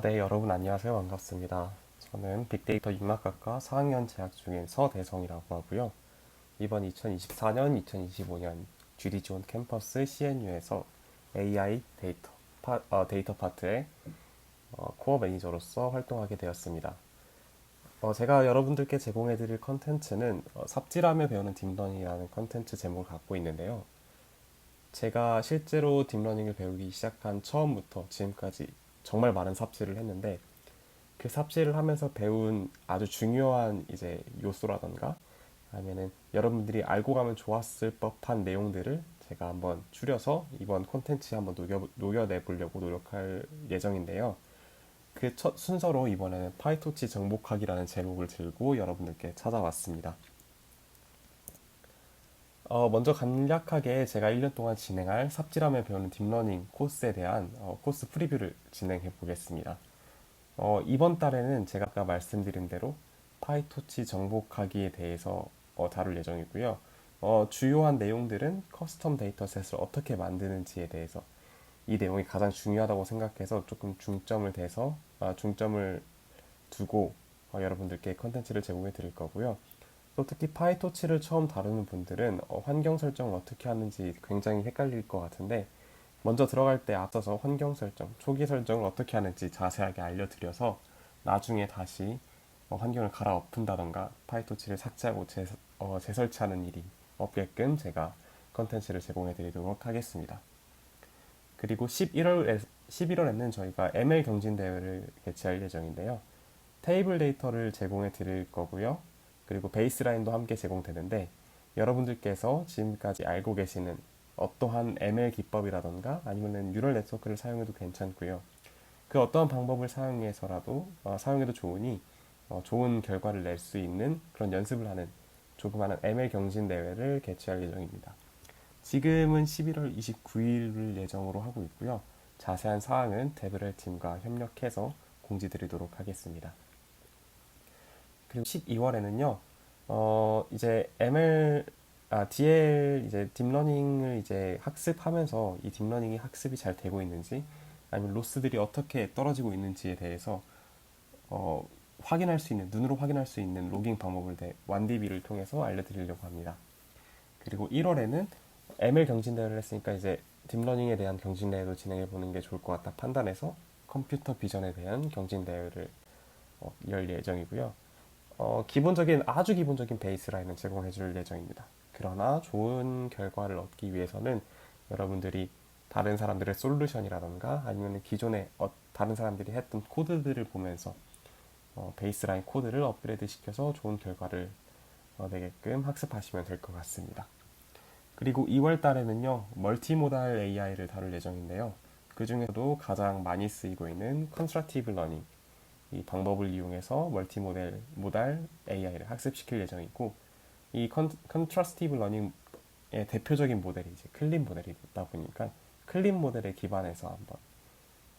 네, 여러분 안녕하세요. 반갑습니다. 저는 빅데이터 융합학과 4학년 재학 중인 서대성이라고 하고요. 이번 2024년, 2025년 GD존 캠퍼스 CNU에서 AI 데이터 파트의 코어 매니저로서 활동하게 되었습니다. 제가 여러분들께 제공해드릴 컨텐츠는 삽질하며 배우는 딥러닝이라는 컨텐츠 제목을 갖고 있는데요. 제가 실제로 딥러닝을 배우기 시작한 처음부터 지금까지 정말 많은 삽질을 했는데 그 삽질을 하면서 배운 아주 중요한 이제 요소라던가 아니면은 여러분들이 알고 가면 좋았을 법한 내용들을 제가 한번 줄여서 이번 콘텐츠에 한번 녹여내 보려고 노력할 예정인데요. 그 첫 순서로 이번에는 파이토치 정복하기라는 제목을 들고 여러분들께 찾아왔습니다. 먼저 간략하게 제가 1년 동안 진행할 삽질하며 배우는 딥러닝 코스에 대한 코스 프리뷰를 진행해 보겠습니다. 이번 달에는 제가 아까 말씀드린 대로 파이토치 정복하기에 대해서 다룰 예정이고요. 주요한 내용들은 커스텀 데이터셋을 어떻게 만드는지에 대해서 이 내용이 가장 중요하다고 생각해서 조금 중점을 두고 여러분들께 컨텐츠를 제공해 드릴 거고요. 또 특히 파이토치를 처음 다루는 분들은 환경 설정을 어떻게 하는지 굉장히 헷갈릴 것 같은데 먼저 들어갈 때 앞서서 환경 설정, 초기 설정을 어떻게 하는지 자세하게 알려드려서 나중에 다시 환경을 갈아엎은다던가 파이토치를 삭제하고 재설치하는 일이 없게끔 제가 컨텐츠를 제공해 드리도록 하겠습니다. 그리고 11월에는 저희가 ML 경진대회를 개최할 예정인데요. 테이블 데이터를 제공해 드릴 거고요. 그리고 베이스라인도 함께 제공되는데 여러분들께서 지금까지 알고 계시는 어떠한 ML 기법이라던가 아니면 뉴럴 네트워크를 사용해도 괜찮고요. 그 어떠한 방법을 사용해도 좋으니 좋은 결과를 낼 수 있는 그런 연습을 하는 조그마한 ML 경진 대회를 개최할 예정입니다. 지금은 11월 29일을 예정으로 하고 있고요. 자세한 사항은 데브렐 팀과 협력해서 공지드리도록 하겠습니다. 그리고 12월에는요, 이제 DL 이제 딥러닝을 이제 학습하면서 이 딥러닝이 학습이 잘 되고 있는지 아니면 로스들이 어떻게 떨어지고 있는지에 대해서 어, 눈으로 확인할 수 있는 로깅 방법을 완디비를 통해서 알려드리려고 합니다. 그리고 1월에는 ML 경진대회를 했으니까 이제 딥러닝에 대한 경진대회도 진행해 보는 게 좋을 것 같다 판단해서 컴퓨터 비전에 대한 경진대회를 열 예정이고요. 아주 기본적인 베이스라인은 제공해 줄 예정입니다. 그러나 좋은 결과를 얻기 위해서는 여러분들이 다른 사람들의 솔루션이라던가 아니면 기존에 다른 사람들이 했던 코드들을 보면서 베이스라인 코드를 업그레이드 시켜서 좋은 결과를 내게끔 학습하시면 될 것 같습니다. 그리고 2월 달에는요, 멀티모달 AI를 다룰 예정인데요. 그 중에서도 가장 많이 쓰이고 있는 컨스트럭티브 러닝, 이 방법을 이용해서 모달 AI를 학습시킬 예정이고 이 컨트라스티브 러닝의 대표적인 모델이 이제 클린 모델이다 보니까 클린 모델에 기반해서 한번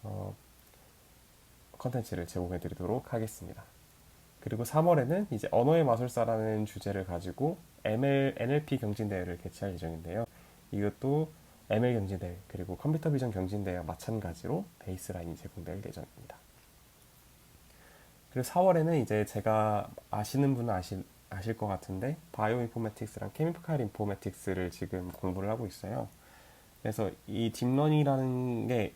어, 컨텐츠를 제공해 드리도록 하겠습니다. 그리고 3월에는 이제 언어의 마술사라는 주제를 가지고 NLP 경진대회를 개최할 예정인데요. 이것도 ML 경진대회 그리고 컴퓨터 비전 경진대회와 마찬가지로 베이스라인이 제공될 예정입니다. 그리고 4월에는 이제 제가 아시는 분은 아실 것 같은데 바이오 인포메틱스랑 케미칼 인포메틱스를 지금 공부를 하고 있어요. 그래서 이 딥러닝이라는 게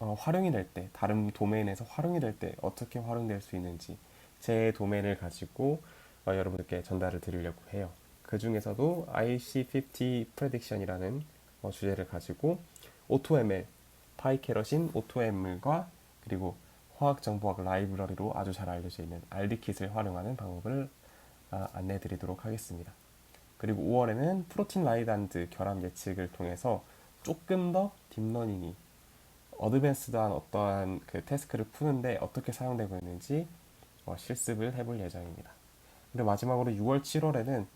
활용이 될 때, 다른 도메인에서 활용이 될 때 어떻게 활용될 수 있는지 제 도메인을 가지고 여러분들께 전달을 드리려고 해요. 그 중에서도 IC50 프레딕션이라는 주제를 가지고 오토ML, 파이캐럿인 오토ML과 그리고 화학정보학 라이브러리로 아주 잘 알려져 있는 RD킷을 활용하는 방법을 안내해 드리도록 하겠습니다. 그리고 5월에는 프로틴 라이단드 결합 예측을 통해서 조금 더 딥러닝이 어드밴스드한 어떠한 그 태스크를 푸는데 어떻게 사용되고 있는지 실습을 해볼 예정입니다. 그리고 마지막으로 6월, 7월에는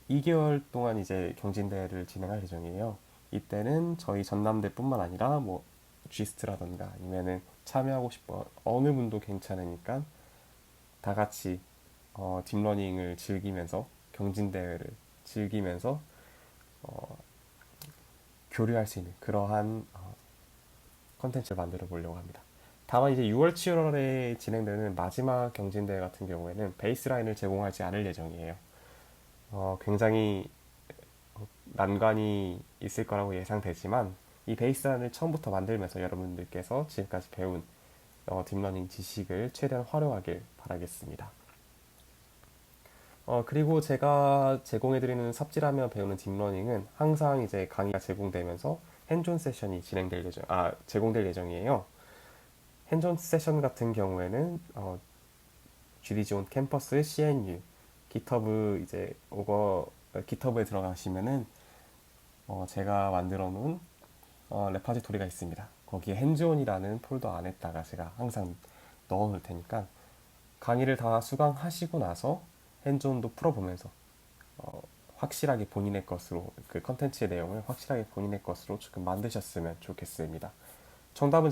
2개월 동안 이제 경진대회를 진행할 예정이에요. 이때는 저희 전남대뿐만 아니라 뭐 G스트라던가 아니면은 참여하고 싶어 어느 분도 괜찮으니까 다 같이 딥러닝을 즐기면서 경진대회를 즐기면서 어, 교류할 수 있는 그러한 컨텐츠를 만들어 보려고 합니다. 다만 이제 6월, 7월에 진행되는 마지막 경진대회 같은 경우에는 베이스라인을 제공하지 않을 예정이에요. 굉장히 난관이 있을 거라고 예상되지만 이 베이스라인을 처음부터 만들면서 여러분들께서 지금까지 배운 딥러닝 지식을 최대한 활용하길 바라겠습니다. 그리고 제가 제공해드리는 삽질하며 배우는 딥러닝은 항상 이제 강의가 제공되면서 핸즈온 세션이 제공될 예정이에요. 핸즈온 세션 같은 경우에는 GD존 캠퍼스 CNU GitHub GitHub에 들어가시면은 제가 만들어 놓은 레파지토리가 있습니다. 거기에 핸즈온이라는 폴더 안에다가 제가 항상 넣어 놓을 테니까 강의를 다 수강하시고 나서 핸즈온도 풀어보면서 확실하게 본인의 것으로 그 컨텐츠의 내용을 확실하게 본인의 것으로 조금 만드셨으면 좋겠습니다. 정답은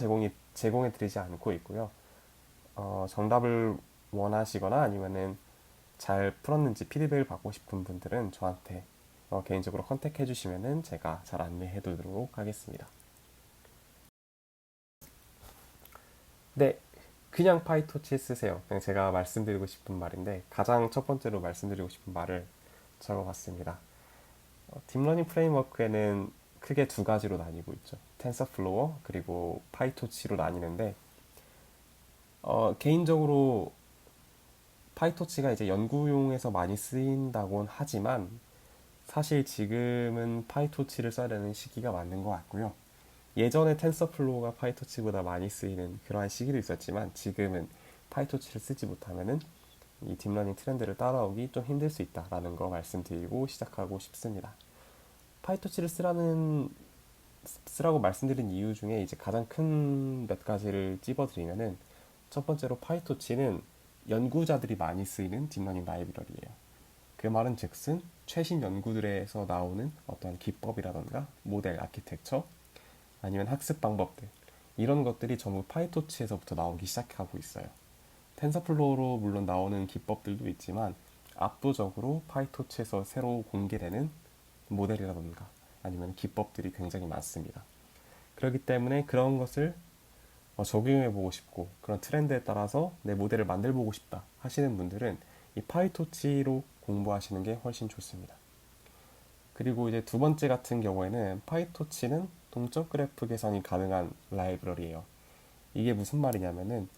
제공해드리지 않고 있고요. 정답을 원하시거나 아니면은 잘 풀었는지 피드백을 받고 싶은 분들은 저한테 개인적으로 컨택해 주시면은 제가 잘 안내해 드리도록 하겠습니다. 네, 그냥 파이토치 쓰세요. 그냥 제가 말씀드리고 싶은 말인데 가장 첫 번째로 말씀드리고 싶은 말을 적어봤습니다. 딥러닝 프레임워크에는 크게 두 가지로 나뉘고 있죠. 텐서플로어 그리고 파이토치로 나뉘는데 개인적으로 파이토치가 이제 연구용에서 많이 쓰인다곤 하지만 사실 지금은 파이토치를 써야 되는 시기가 맞는 것 같고요. 예전에 텐서플로우가 파이토치보다 많이 쓰이는 그러한 시기도 있었지만 지금은 파이토치를 쓰지 못하면은 이 딥러닝 트렌드를 따라오기 좀 힘들 수 있다라는 거 말씀드리고 시작하고 싶습니다. 파이토치를 쓰라고 말씀드린 이유 중에 이제 가장 큰 몇 가지를 찝어드리면은 첫 번째로 파이토치는 연구자들이 많이 쓰이는 딥러닝 라이브러리예요. 그 말은 즉슨 최신 연구들에서 나오는 어떤 기법이라던가 모델 아키텍처 아니면 학습 방법들 이런 것들이 전부 파이토치에서부터 나오기 시작하고 있어요. 텐서플로우로 물론 나오는 기법들도 있지만 압도적으로 파이토치에서 새로 공개되는 모델이라던가 아니면 기법들이 굉장히 많습니다. 그렇기 때문에 그런 것을 적용해보고 싶고 그런 트렌드에 따라서 내 모델을 만들어보고 싶다 하시는 분들은 이 파이토치로 공부하시는 게 훨씬 좋습니다. 그리고 이제 두 번째 같은 경우에는 파이토치는 동적 그래프 계산이 가능한 라이브러리예요. 이게 무슨 말이냐면은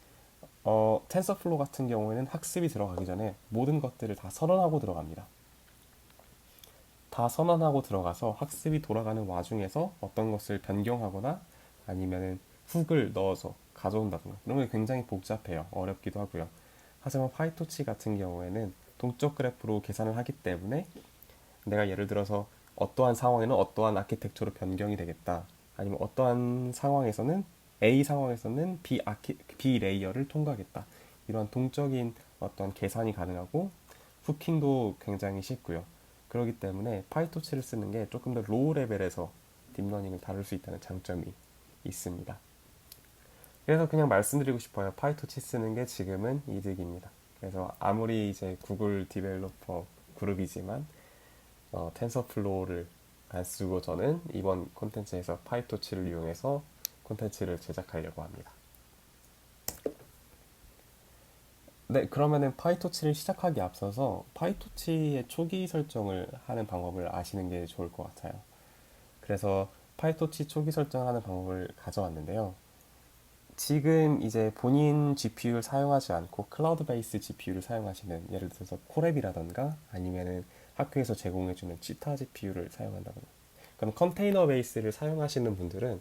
텐서플로우 같은 경우에는 학습이 들어가기 전에 모든 것들을 다 선언하고 들어갑니다. 다 선언하고 들어가서 학습이 돌아가는 와중에서 어떤 것을 변경하거나 아니면은 훅을 넣어서 가져온다든가 이런 게 굉장히 복잡해요. 어렵기도 하고요. 하지만 파이토치 같은 경우에는 동적 그래프로 계산을 하기 때문에 내가 예를 들어서 어떠한 상황에는 어떠한 아키텍처로 변경이 되겠다. 아니면 어떠한 상황에서는 A 상황에서는 B 레이어를 통과하겠다. 이런 동적인 어떤 계산이 가능하고 후킹도 굉장히 쉽고요. 그렇기 때문에 파이토치를 쓰는 게 조금 더 로우 레벨에서 딥러닝을 다룰 수 있다는 장점이 있습니다. 그래서 그냥 말씀드리고 싶어요. 파이토치 쓰는 게 지금은 이득입니다. 그래서 아무리 이제 구글 디벨로퍼 그룹이지만 텐서플로우를 안 쓰고 저는 이번 콘텐츠에서 파이토치를 이용해서 콘텐츠를 제작하려고 합니다. 네, 그러면은 파이토치를 시작하기 앞서서 파이토치의 초기 설정을 하는 방법을 아시는 게 좋을 것 같아요. 그래서 파이토치 초기 설정하는 방법을 가져왔는데요. 지금 이제 본인 GPU를 사용하지 않고 클라우드 베이스 GPU를 사용하시는 예를 들어서 코랩이라던가 아니면은 학교에서 제공해주는 치타 GPU를 사용한다거나 그럼 컨테이너 베이스를 사용하시는 분들은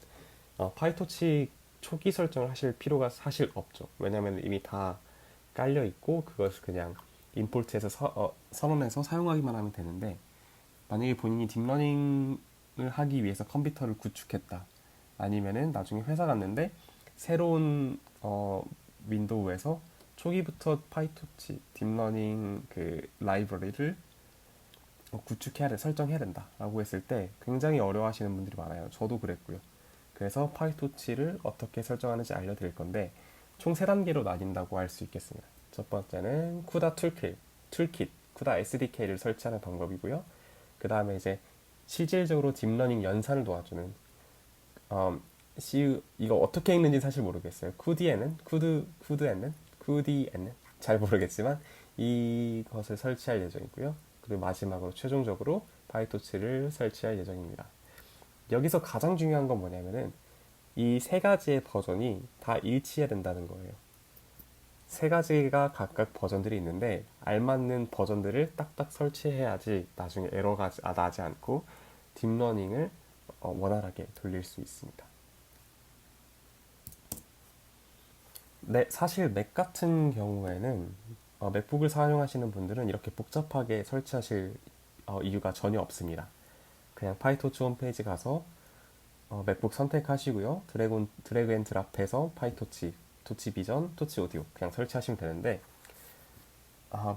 파이토치 초기 설정을 하실 필요가 사실 없죠. 왜냐하면 이미 다 깔려 있고 그것을 그냥 임포트해서 선언해서 사용하기만 하면 되는데 만약에 본인이 딥러닝을 하기 위해서 컴퓨터를 구축했다 아니면은 나중에 회사 갔는데 새로운 윈도우에서 초기부터 파이토치 딥러닝 그 라이브러리를 설정해야 된다라고 했을 때 굉장히 어려워하시는 분들이 많아요. 저도 그랬고요. 그래서 파이토치를 어떻게 설정하는지 알려드릴 건데 총 3단계로 나뉜다고 할 수 있겠습니다. 첫 번째는 쿠다 툴킷, 쿠다 SDK를 설치하는 방법이고요. 그 다음에 이제 실질적으로 딥러닝 연산을 도와주는 이거 어떻게 읽는지 사실 모르겠어요. 쿠디에는 쿠드에는 쿠디에는 잘 모르겠지만 이것을 설치할 예정이고요. 그리고 마지막으로 최종적으로 파이토치를 설치할 예정입니다. 여기서 가장 중요한 건 뭐냐면은 이 세 가지의 버전이 다 일치해야 된다는 거예요. 세 가지가 각각 버전들이 있는데 알맞는 버전들을 딱딱 설치해야지 나중에 에러가 나지 않고 딥러닝을 원활하게 돌릴 수 있습니다. 네, 사실 맥 같은 경우에는 맥북을 사용하시는 분들은 이렇게 복잡하게 설치하실 이유가 전혀 없습니다. 그냥 파이토츠 홈페이지 가서 맥북 선택하시고요. 드래그 앤 드랍해서 파이토치, 토치 비전, 토치 오디오 그냥 설치하시면 되는데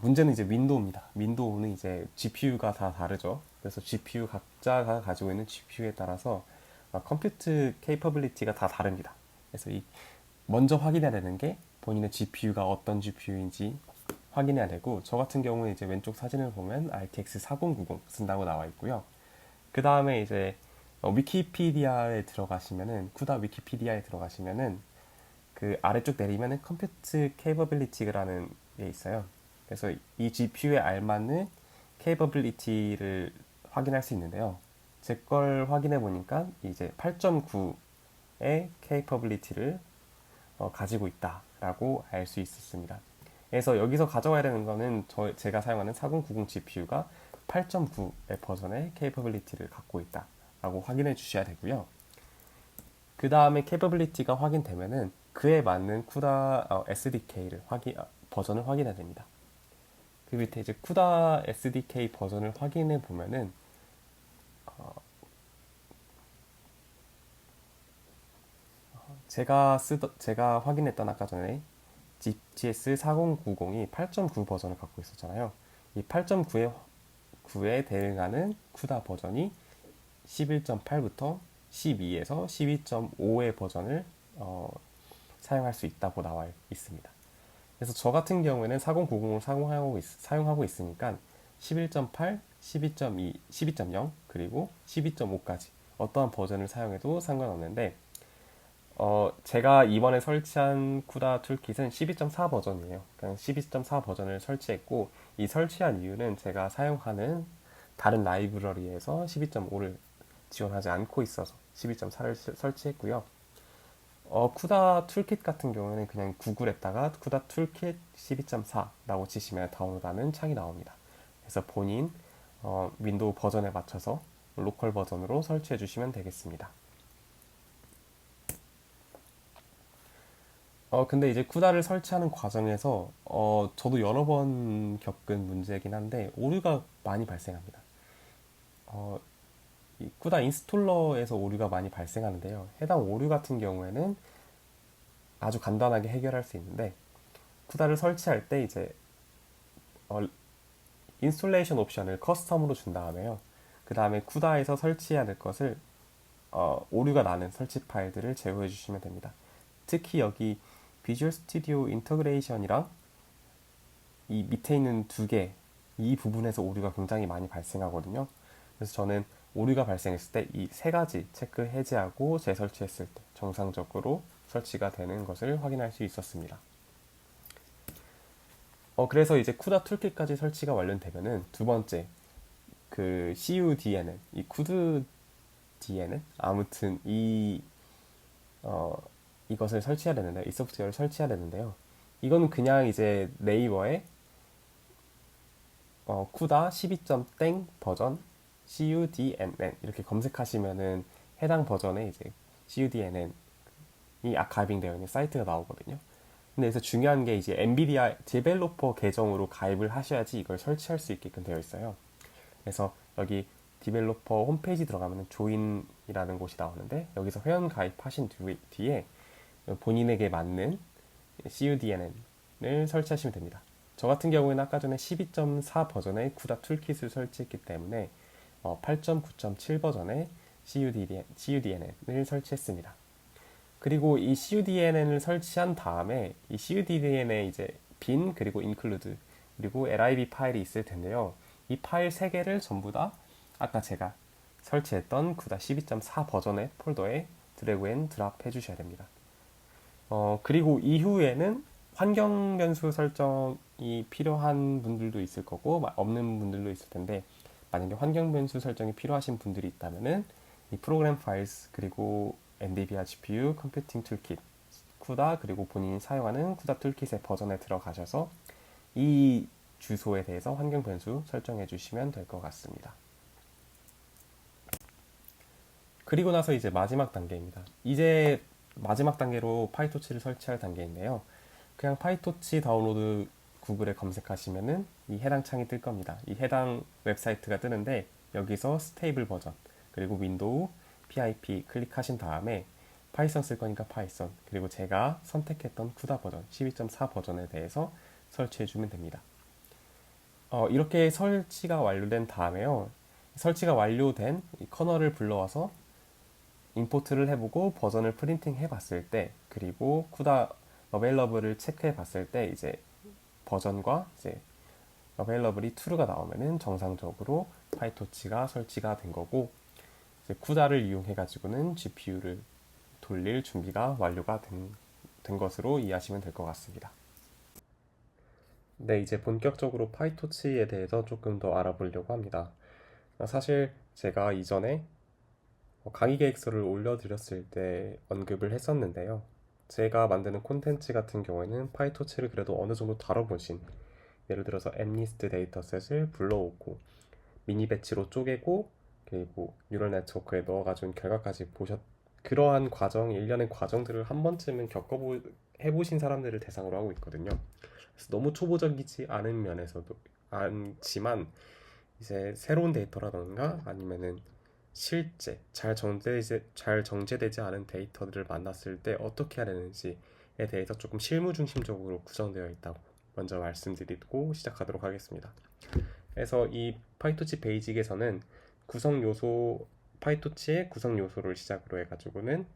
문제는 이제 윈도우입니다. 윈도우는 이제 GPU가 다 다르죠. 그래서 GPU 각자가 가지고 있는 GPU에 따라서 컴퓨트 케이퍼빌리티가 다 다릅니다. 그래서 먼저 확인해야 되는 게 본인의 GPU가 어떤 GPU인지 확인해야 되고 저 같은 경우는 이제 왼쪽 사진을 보면 RTX 4090 쓴다고 나와 있고요. 그 다음에 이제 위키피디아에 들어가시면은 쿠다 위키피디아에 들어가시면은 그 아래쪽 내리면은 컴퓨트 케이퍼빌리티라는 게 있어요. 그래서 이 GPU에 알맞는 케이퍼빌리티를 확인할 수 있는데요. 제 걸 확인해 보니까 이제 8.9의 케이퍼빌리티를 가지고 있다라고 알 수 있었습니다. 그래서 여기서 가져와야 되는 거는 제가 사용하는 4090 GPU가 8.9의 버전의 케이퍼빌리티를 갖고 있다라고 확인해 주셔야 되고요. 그 다음에 케이퍼빌리티가 확인되면은 그에 맞는 쿠다 SDK를 버전을 확인해야 됩니다. 그 밑에 이제 쿠다 SDK 버전을 확인해 보면은 제가 확인했던 아까 전에 GTS 4090이 8.9 버전을 갖고 있었잖아요. 이 8.9에 대응하는 쿠다 버전이 11.8부터 12에서 12.5의 버전을 사용할 수 있다고 나와 있습니다. 그래서 저 같은 경우에는 4090을 사용하고 있으니까 11.8, 12.2, 12.0 그리고 12.5까지 어떠한 버전을 사용해도 상관없는데 제가 이번에 설치한 쿠다 툴킷은 12.4 버전이에요. 그냥 12.4 버전을 설치했고 이 설치한 이유는 제가 사용하는 다른 라이브러리에서 12.5를 지원하지 않고 있어서 12.4를 설치했고요. 쿠다 툴킷 같은 경우에는 그냥 구글에다가 쿠다 툴킷 12.4라고 치시면 다운로드하는 창이 나옵니다. 그래서 본인 윈도우 버전에 맞춰서 로컬 버전으로 설치해 주시면 되겠습니다. 근데 이제 쿠다를 설치하는 과정에서 저도 여러 번 겪은 문제이긴 한데 오류가 많이 발생합니다. 어, 이 쿠다 인스톨러에서 오류가 많이 발생하는데요. 해당 오류 같은 경우에는 아주 간단하게 해결할 수 있는데 쿠다를 설치할 때 이제 어, 인스톨레이션 옵션을 커스텀으로 준 다음에요. 그 다음에 쿠다에서 설치해야 될 것을 오류가 나는 설치 파일들을 제거해 주시면 됩니다. 특히 여기 비주얼 스튜디오 인터그레이션이랑 이 밑에 있는 두 개, 이 부분에서 오류가 굉장히 많이 발생하거든요. 그래서 저는 오류가 발생했을 때 이 세 가지 체크 해제하고 재설치했을 때 정상적으로 설치가 되는 것을 확인할 수 있었습니다. 그래서 이제 쿠다 툴kit까지 설치가 완료되면은 두 번째 그 CUDNN 이 쿠드 DNN 아무튼 이것을 설치해야 되는데 이 소프트웨어를 설치해야 되는데요. 이거는 그냥 이제 네이버에 쿠다 12.땡 버전 CUDNN 이렇게 검색하시면은 해당 버전의 이제 CUDNN이 아카이빙 되어 있는 사이트가 나오거든요. 근데 여기서 중요한 게 이제 엔비디아 디벨로퍼 계정으로 가입을 하셔야지 이걸 설치할 수 있게끔 되어 있어요. 그래서 여기 디벨로퍼 홈페이지 들어가면 조인이라는 곳이 나오는데 여기서 회원 가입하신 뒤에 본인에게 맞는 CUDNN을 설치하시면 됩니다. 저 같은 경우에는 아까 전에 12.4 버전의 쿠다 툴킷을 설치했기 때문에 8.9.7 버전의 CUDNN을 설치했습니다. 그리고 이 CUDNN을 설치한 다음에 이 CUDNN에 이제 bin 그리고 include 그리고 lib 파일이 있을 텐데요. 이 파일 3개를 전부 다 아까 제가 설치했던 쿠다 12.4 버전의 폴더에 드래그 앤 드랍 해주셔야 됩니다. 그리고 이후에는 환경 변수 설정이 필요한 분들도 있을 거고 없는 분들도 있을 텐데, 만약에 환경 변수 설정이 필요하신 분들이 있다면은 이 프로그램 파일스 그리고 NVIDIA GPU 컴퓨팅 툴킷 쿠다 그리고 본인이 사용하는 쿠다 툴킷의 버전에 들어가셔서 이 주소에 대해서 환경 변수 설정해 주시면 될 것 같습니다. 그리고 나서 이제 마지막 단계입니다. 이제 마지막 단계로 파이토치를 설치할 단계인데요. 그냥 파이토치 다운로드 구글에 검색하시면은 이 해당 창이 뜰 겁니다. 이 해당 웹사이트가 뜨는데 여기서 스테이블 버전 그리고 윈도우 PIP 클릭하신 다음에 파이썬 쓸 거니까 파이썬 그리고 제가 선택했던 쿠다 버전 12.4 버전에 대해서 설치해 주면 됩니다. 이렇게 설치가 완료된 다음에요. 설치가 완료된 이 커널을 불러와서 임포트를 해보고 버전을 프린팅 해봤을 때 그리고 쿠다 어베일러블을 체크해봤을 때 이제 버전과 이제 어베일러블이 true가 나오면은 정상적으로 파이토치가 설치가 된 거고, 이제 쿠다를 이용해 가지고는 GPU를 돌릴 준비가 완료가 된 것으로 이해하시면 될 것 같습니다. 네, 이제 본격적으로 파이토치에 대해서 조금 더 알아보려고 합니다. 사실 제가 이전에 강의 계획서를 올려드렸을 때 언급을 했었는데요. 제가 만드는 콘텐츠 같은 경우에는 파이토치를 그래도 어느 정도 다뤄보신, 예를 들어서 엠니스트 데이터셋을 불러오고 미니 배치로 쪼개고 그리고 뉴럴 네트워크에 넣어가지고 결과까지 그러한 과정, 일련의 과정들을 한 번쯤은 해보신 사람들을 대상으로 하고 있거든요. 그래서 너무 초보적이지 않은 면에서도 않지만 이제 새로운 데이터라던가 아니면은 실제 잘 정제되지 않은 데이터들을 만났을 때 어떻게 해야 되는지에 대해서 조금 실무 중심적으로 구성되어 있다고 먼저 말씀드리고 시작하도록 하겠습니다. 그래서 이 파이토치 베이직에서는 파이토치의 구성 요소를 시작으로 해가지고는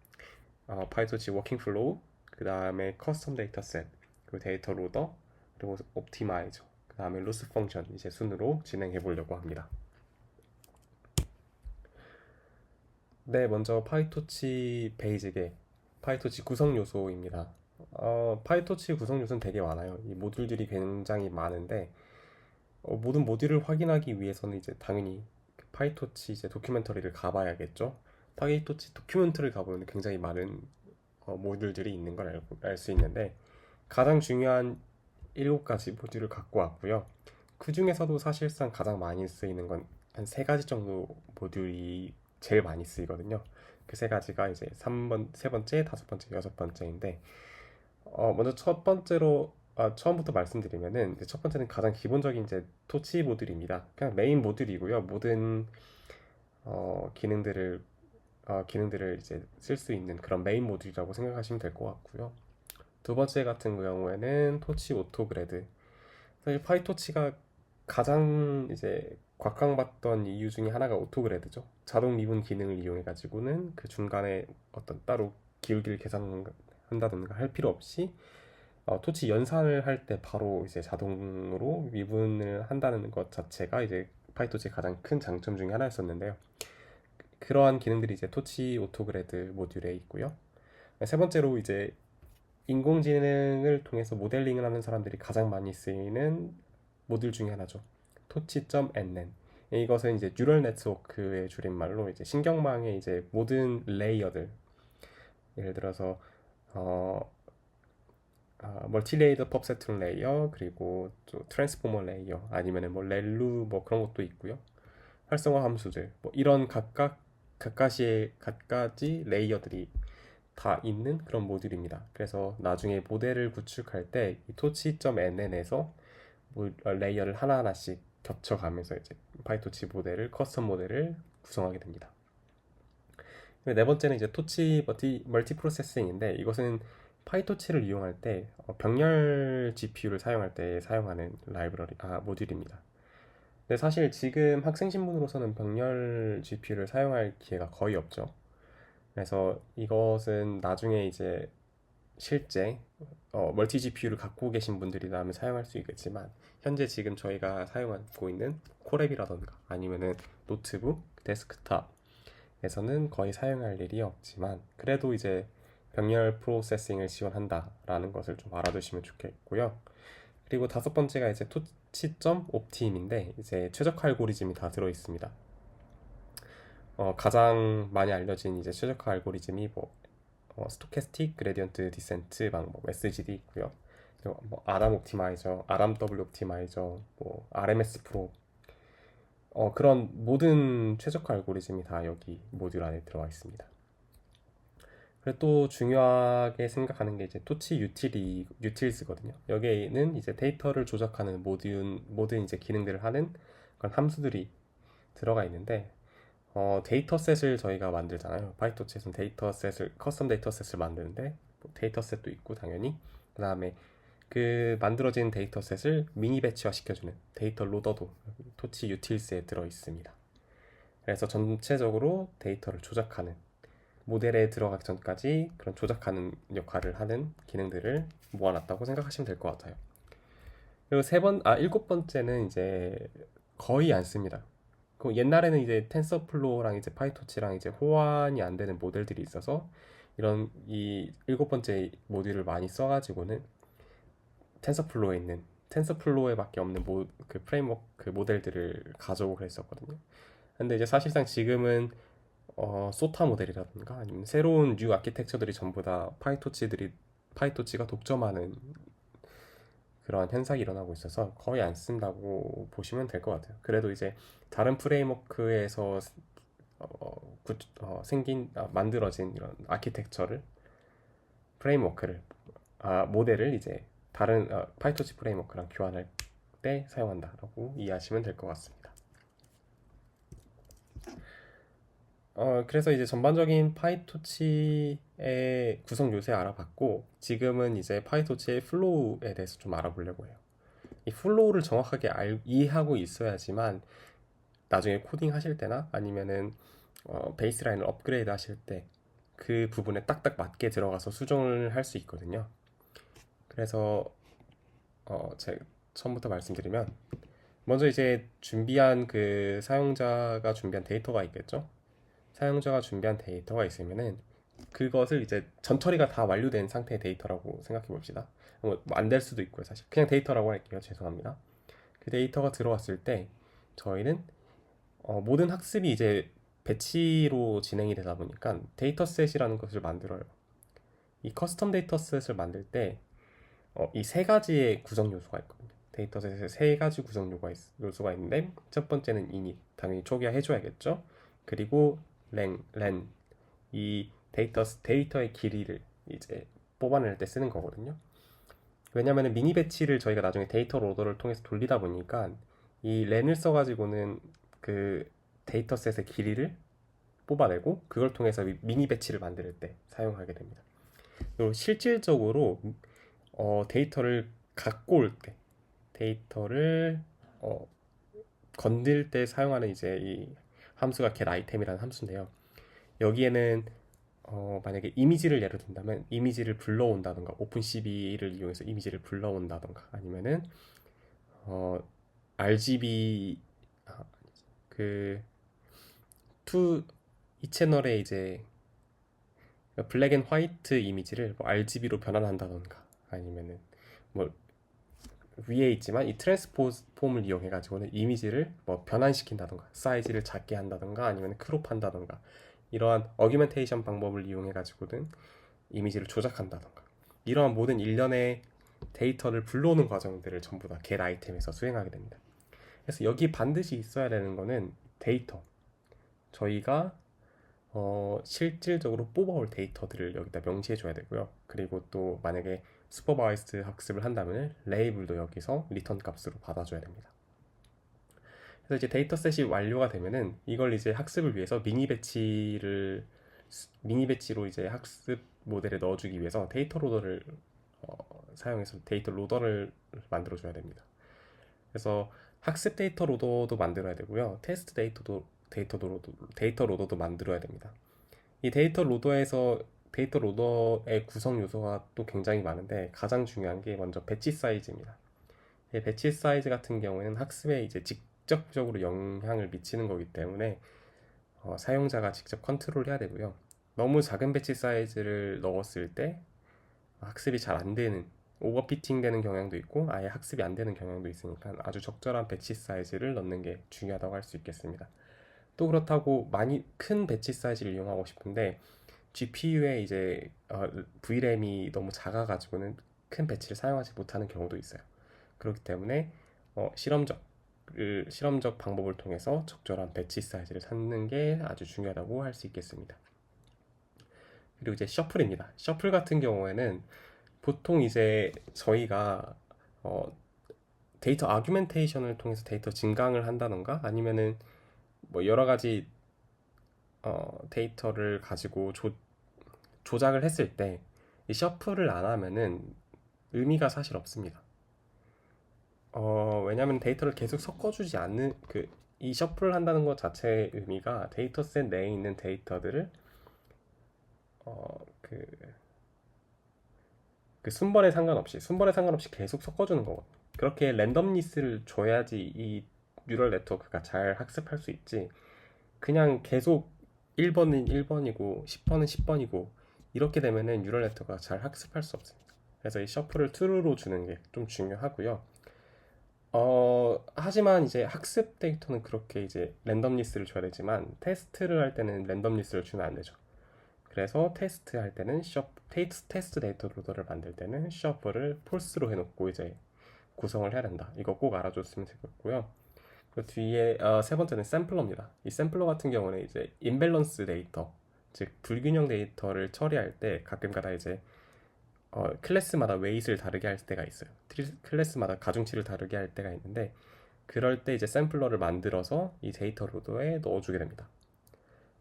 파이토치 워킹 플로우, 그 다음에 커스텀 데이터셋, 그리고 데이터 로더, 그리고 옵티마이저, 그 다음에 로스 펑션 이제 순으로 진행해 보려고 합니다. 네, 먼저 파이토치 베이직의 파이토치 구성 요소입니다. 파이토치 구성 요소는 되게 많아요. 이 모듈들이 굉장히 많은데 모든 모듈을 확인하기 위해서는 이제 당연히 파이토치 이제 도큐멘터리를 가봐야겠죠. 파이토치 도큐멘터리를 가보면 굉장히 많은 모듈들이 있는 걸 알 수 있는데 가장 중요한 7가지 모듈을 갖고 왔고요. 그 중에서도 사실상 가장 많이 쓰이는 건 한 3가지 정도 모듈이 제일 많이 쓰이거든요. 그 3가지가 이제 세 번째, 5번째, 6번째인데 먼저 첫 번째로 처음부터 말씀드리면은 이제 첫 번째는 가장 기본적인 이제 토치 모듈입니다. 그냥 메인 모듈이고요. 모든 기능들을 이제 쓸 수 있는 그런 메인 모듈이라고 생각하시면 될 것 같고요. 두 번째 같은 경우에는 토치 오토그레드. 사실 파이토치가 가장 이제 곽강받던 이유 중에 하나가 오토그레드죠. 자동 미분 기능을 이용해 가지고는 그 중간에 어떤 따로 기울기를 계산한다든가 할 필요 없이 토치 연산을 할 때 바로 이제 자동으로 미분을 한다는 것 자체가 이제 파이토치의 가장 큰 장점 중에 하나였었는데요. 그러한 기능들이 이제 토치 오토그레드 모듈에 있고요. 세 번째로 이제 인공지능을 통해서 모델링을 하는 사람들이 가장 많이 쓰이는 모듈 중에 하나죠. 토치.nn. 이것은 이제 뉴럴 네트워크의 줄임말로 이제 신경망의 이제 모든 레이어들, 예를 들어서 멀티레이더 펍세트 레이어, 그리고 또 트랜스포머 레이어, 아니면은 뭐 렐루 뭐 그런 것도 있고요. 활성화 함수들, 뭐 이런 각가지 레이어들이 다 있는 그런 모듈입니다. 그래서 나중에 모델을 구축할 때 이 토치.nn에서 레이어를 하나하나씩 겹쳐가면서 이제 파이토치 모델을 커스텀 모델을 구성하게 됩니다. 네 번째는 이제 토치 멀티 프로세싱인데 이것은 파이토치를 이용할 때 병렬 GPU를 사용할 때 사용하는 모듈입니다. 근데 사실 지금 학생 신분으로서는 병렬 GPU를 사용할 기회가 거의 없죠. 그래서 이것은 나중에 이제 실제 멀티 GPU를 갖고 계신 분들이라면 사용할 수 있겠지만 현재 지금 저희가 사용하고 있는 코랩이라던가 아니면은 노트북, 데스크탑 에서는 거의 사용할 일이 없지만 그래도 이제 병렬 프로세싱을 지원한다라는 것을 좀 알아두시면 좋겠고요. 그리고 다섯 번째가 이제 토치점 옵팀인데 이제 최적화 알고리즘이 다 들어 있습니다. 가장 많이 알려진 이제 최적화 알고리즘이 스토캐스틱 그레디언트 디센트 방법 SGD 있고요. 그리고 아람 옵티마이저, 아람 W 옵티마이저, RMS 프로 그런 모든 최적화 알고리즘이 다 여기 모듈 안에 들어와 있습니다. 그리고 또 중요하게 생각하는 게 이제 토치 유틸스거든요. 여기에는 이제 데이터를 조작하는 모든 이제 기능들을 하는 그런 함수들이 들어가 있는데 데이터셋을 저희가 만들잖아요. 파이토치에서는 커스텀 데이터셋을 만드는데 데이터셋도 있고 당연히 그 다음에 그 만들어진 데이터셋을 미니 배치화 시켜주는 데이터 로더도 토치 유틸스에 들어 있습니다. 그래서 전체적으로 데이터를 조작하는 모델에 들어가기 전까지 그런 조작하는 역할을 하는 기능들을 모아놨다고 생각하시면 될 것 같아요. 그리고 일곱 번째는 이제 거의 안 씁니다. 그 옛날에는 이제 텐서플로우랑 이제 파이토치랑 이제 호환이 안 되는 모델들이 있어서 이런 이 일곱 번째 모듈을 많이 써가지고는 텐서플로우에밖에 없는 그 프레임워크 그 모델들을 가져오고 그랬었거든요. 근데 이제 사실상 지금은 소타 모델이라든가 아니면 새로운 뉴 아키텍처들이 전부 다 파이토치가 독점하는 그런 현상이 일어나고 있어서 거의 안 쓴다고 보시면 될 것 같아요. 그래도 이제 다른 프레임워크에서 만들어진 이런 아키텍처를 프레임워크를 모델을 이제 다른 파이토치 프레임워크랑 교환할 때 사용한다라고 이해하시면 될 것 같습니다. 그래서 이제 전반적인 파이토치의 구성 요새 알아봤고 지금은 이제 파이토치의 플로우에 대해서 좀 알아보려고 해요. 이 플로우를 정확하게 이해하고 있어야지만 나중에 코딩 하실 때나 아니면은 베이스라인을 업그레이드 하실 때 그 부분에 딱딱 맞게 들어가서 수정을 할 수 있거든요. 그래서 제가 처음부터 말씀드리면 먼저 이제 사용자가 준비한 데이터가 있겠죠. 사용자가 준비한 데이터가 있으면은 그것을 이제 전처리가 다 완료된 상태의 데이터라고 생각해 봅시다. 안 될 수도 있고요, 사실. 그냥 데이터라고 할게요. 죄송합니다. 그 데이터가 들어왔을 때 저희는 모든 학습이 이제 배치로 진행이 되다 보니까 데이터셋이라는 것을 만들어요. 이 커스텀 데이터셋을 만들 때 이 세 가지의 구성 요소가 있거든요. 데이터셋에 세 가지 요소가 있는데 첫 번째는 init, 당연히 초기화 해줘야겠죠. 그리고 len, 이 데이터의 길이를 이제 뽑아낼 때 쓰는 거거든요. 왜냐하면 미니 배치를 저희가 나중에 데이터 로더를 통해서 돌리다 보니까 이 렌을 써가지고는 그 데이터셋의 길이를 뽑아내고 그걸 통해서 미니 배치를 만들 때 사용하게 됩니다. 그리고 실질적으로 데이터를 갖고 올 때, 데이터를 건들 때 사용하는 이제 이 함수가 getItem이라는 함수인데요. 여기에는 만약에 이미지를 예로 든다면 이미지를 불러온다던가 오픈CV를 이용해서 이미지를 불러온다던가 아니면은 RGB 이 채널에 이제 블랙 앤 화이트 이미지를 RGB로 변환한다던가 아니면은 뭐 위에 있지만 이 트랜스폼을 이용해 가지고는 이미지를 변환시킨다던가 사이즈를 작게 한다던가 아니면 크롭한다던가 이러한 어규멘테이션 방법을 이용해 가지고는 이미지를 조작한다던가 이러한 모든 일련의 데이터를 불러오는 과정들을 전부 다 getItem에서 수행하게 됩니다. 그래서 여기 반드시 있어야 되는 거는 데이터, 저희가 실질적으로 뽑아올 데이터들을 여기다 명시해 줘야 되고요. 그리고 또 만약에 슈퍼바이스드 학습을 한다면 레이블도 여기서 리턴 값으로 받아줘야 됩니다. 그래서 이제 데이터셋이 완료가 되면은 이걸 이제 학습을 위해서 미니 배치로 이제 학습 모델에 넣어주기 위해서 데이터 로더를 사용해서 데이터 로더를 만들어줘야 됩니다. 그래서 학습 데이터 로더도 만들어야 되고요. 테스트 데이터 로더도 만들어야 됩니다. 이 데이터 로더의 구성 요소가 또 굉장히 많은데 가장 중요한 게 먼저 배치 사이즈입니다. 이 배치 사이즈 같은 경우에는 학습에 이제 직접적으로 영향을 미치는 거기 때문에 사용자가 직접 컨트롤해야 되고요. 너무 작은 배치 사이즈를 넣었을 때 학습이 잘 안 되는, 오버피팅 되는 경향도 있고 아예 학습이 안 되는 경향도 있으니까 아주 적절한 배치 사이즈를 넣는 게 중요하다고 할 수 있겠습니다. 또 그렇다고 많이 큰 배치 사이즈를 이용하고 싶은데 GPU에 이제 VRAM이 너무 작아가지고는 큰 배치를 사용하지 못하는 경우도 있어요. 그렇기 때문에 실험적 방법을 통해서 적절한 배치 사이즈를 찾는 게 아주 중요하다고 할 수 있겠습니다. 그리고 이제 셔플입니다. 셔플 같은 경우에는 보통 이제 저희가 데이터 아규멘테이션을 통해서 데이터 증강을 한다던가 아니면은 뭐 여러 가지 데이터를 가지고 조작을 했을 때 이 셔플을 안 하면은 의미가 사실 없습니다. 왜냐면 데이터를 계속 섞어주지 않는 이 셔플을 한다는 것 자체의 의미가 데이터셋 내에 있는 데이터들을 그 순번에 상관없이 계속 섞어주는 거거든요. 그렇게 랜덤니스를 줘야지 이 뉴럴 네트워크가 잘 학습할 수 있지. 그냥 계속 1번은 1번이고 10번은 10번이고 이렇게 되면은 뉴럴 네트워크가 잘 학습할 수 없습니다. 그래서 이 셔플을 true로 주는 게 좀 중요하고요. 하지만 이제 학습 데이터는 그렇게 이제 랜덤리스를 줘야 되지만 테스트를 할 때는 랜덤리스를 주면 안 되죠. 그래서 테스트 할 때는 테스트 데이터 로더를 만들 때는 셔플을 폴스로 해놓고 이제 구성을 해야 된다. 이거 꼭 알아줬으면 되겠고요. 그 뒤에 세 번째는 샘플러입니다. 이 샘플러 같은 경우는 이제 임밸런스 데이터, 즉 불균형 데이터를 처리할 때 가끔가다 이제 클래스마다 웨이트를 다르게 할 때가 있어요. 클래스마다 가중치를 다르게 할 때가 있는데 그럴 때 이제 샘플러를 만들어서 이 데이터 로더에 넣어주게 됩니다.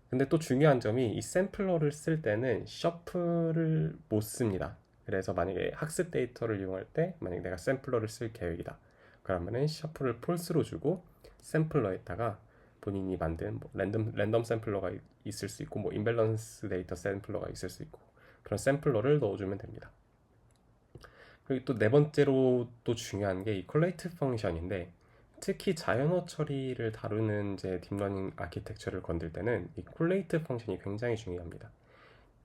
근데 또 중요한 점이 이 샘플러를 쓸 때는 셔플을 못 씁니다. 그래서 만약에 학습 데이터를 이용할 때 만약에 내가 샘플러를 쓸 계획이다. 그러면은 셔플을 폴스로 주고 샘플러에다가 본인이 만든 뭐 랜덤 샘플러가 있을 수 있고 뭐 임밸런스 데이터 샘플러가 있을 수 있고 그런 샘플러를 넣어주면 됩니다. 그리고 또 네 번째로 또 중요한 게 이 콜레이티브 펑션인데 특히 자연어 처리를 다루는 이제 딥러닝 아키텍처를 건들 때는 이 콜레이티브 펑션이 굉장히 중요합니다.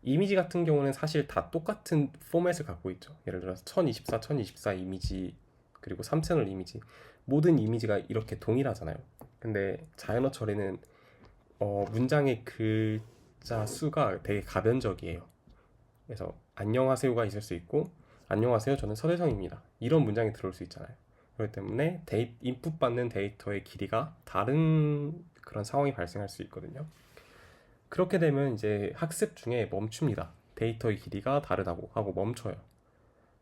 이미지 같은 경우는 사실 다 똑같은 포맷을 갖고 있죠. 예를 들어서 1024 이미지 그리고 3채널 이미지 모든 이미지가 이렇게 동일하잖아요. 근데 자연어 처리는 문장의 글자 수가 되게 가변적이에요. 그래서 안녕하세요가 있을 수 있고 안녕하세요 저는 서대성입니다 이런 문장이 들어올 수 있잖아요. 그렇기 때문에 인풋 받는 데이터의 길이가 다른 그런 상황이 발생할 수 있거든요. 그렇게 되면 이제 학습 중에 멈춥니다. 데이터의 길이가 다르다고 하고 멈춰요.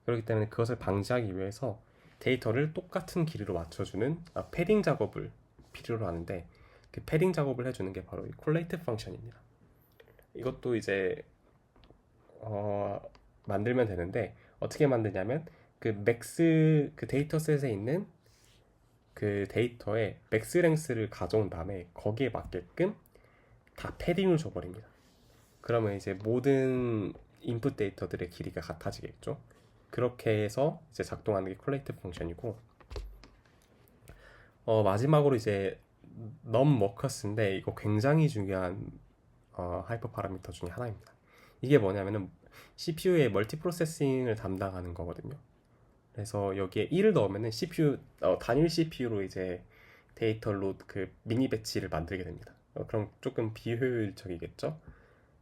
그렇기 때문에 그것을 방지하기 위해서 데이터를 똑같은 길이로 맞춰주는 패딩 작업을 필요로 하는데 그 패딩 작업을 해주는 게 바로 이 콜레이티브 펑션입니다. 이것도 이제 만들면 되는데 어떻게 만드냐면 그 데이터셋에 있는 그 데이터의 맥스 랭스를 가져온 다음에 거기에 맞게끔 다 패딩을 줘버립니다. 그러면 이제 모든 인풋 데이터들의 길이가 같아지겠죠. 그렇게 해서 이제 작동하는 게 콜레이티브 펑션이고 마지막으로 이제 넘워커스인데 이거 굉장히 중요한 하이퍼 파라미터 중에 하나입니다. 이게 뭐냐면은 CPU의 멀티 프로세싱을 담당하는 거거든요. 그래서 여기에 1을 넣으면은 CPU 단일 CPU로 이제 데이터로 그 미니 배치를 만들게 됩니다. 그럼 조금 비효율적이겠죠?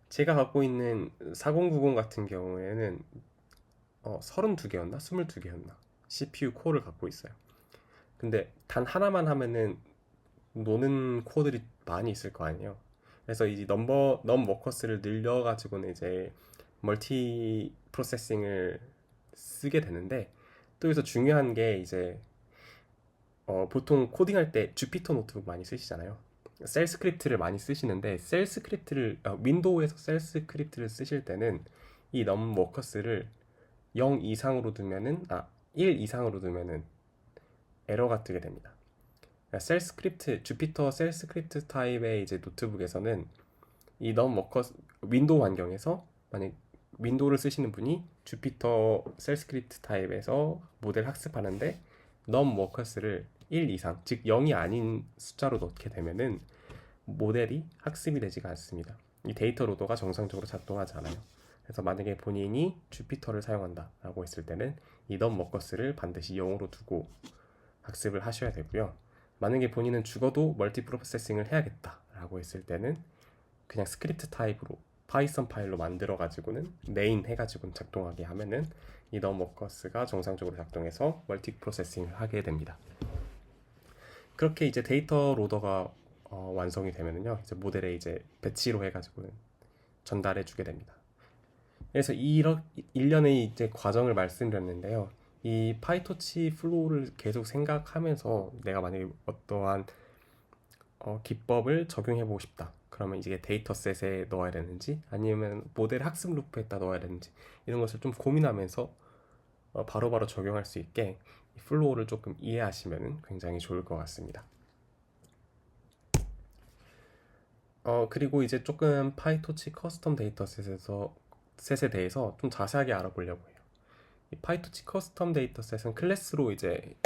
제가 갖고 있는 4090 같은 경우에는 32개였나? 22개였나? CPU 코어를 갖고 있어요. 근데 단 하나만 하면은 노는 코어들이 많이 있을 거 아니에요. 그래서 이 넘워커스를 늘려가지고는 이제 멀티 프로세싱을 쓰게 되는데 또 여기서 중요한 게 이제 보통 코딩할 때 주피터 노트북 많이 쓰시잖아요. 셀 스크립트를 많이 쓰시는데 윈도우에서 셀 스크립트를 쓰실 때는 이 넘워커스를 0 이상으로 두면은 1 이상으로 두면은 에러가 뜨게 됩니다. 주피터 셀 스크립트 타입의 이제 노트북에서는 이 넘워커스 윈도우 환경에서 만약 윈도우를 쓰시는 분이 주피터 셀 스크립트 타입에서 모델 학습하는데 넘워커스를 1 이상 즉 0이 아닌 숫자로 넣게 되면은 모델이 학습이 되지가 않습니다. 이 데이터 로더가 정상적으로 작동하지 않아요. 그래서 만약에 본인이 주피터를 사용한다라고 했을 때는 이 넘워커스를 반드시 0으로 두고 학습을 하셔야 되고요. 만약에 본인은 죽어도 멀티 프로세싱을 해야겠다라고 했을 때는 그냥 스크립트 타입으로 파이썬 파일로 만들어 가지고는 메인 해가지고 작동하게 하면은 이 넘워커스가 정상적으로 작동해서 멀티 프로세싱을 하게 됩니다. 그렇게 이제 데이터 로더가 완성이 되면은요, 이제 모델에 이제 배치로 해가지고는 전달해 주게 됩니다. 그래서 일련의 이제 과정을 말씀드렸는데요. 이 파이토치 플로우를 계속 생각하면서 내가 만약에 어떠한 기법을 적용해 보고 싶다. 그러면 이제 데이터셋에 넣어야 되는지 아니면 모델 학습 루프에다 넣어야 되는지 이런 것을 좀 고민하면서 바로바로 적용할 수 있게 이 플로우를 조금 이해하시면 굉장히 좋을 것 같습니다. 그리고 이제 조금 파이토치 커스텀 데이터셋에 대해서 좀 자세하게 알아보려고 해요. 이 파이토치 커스텀 데이터셋은 클래스로 이제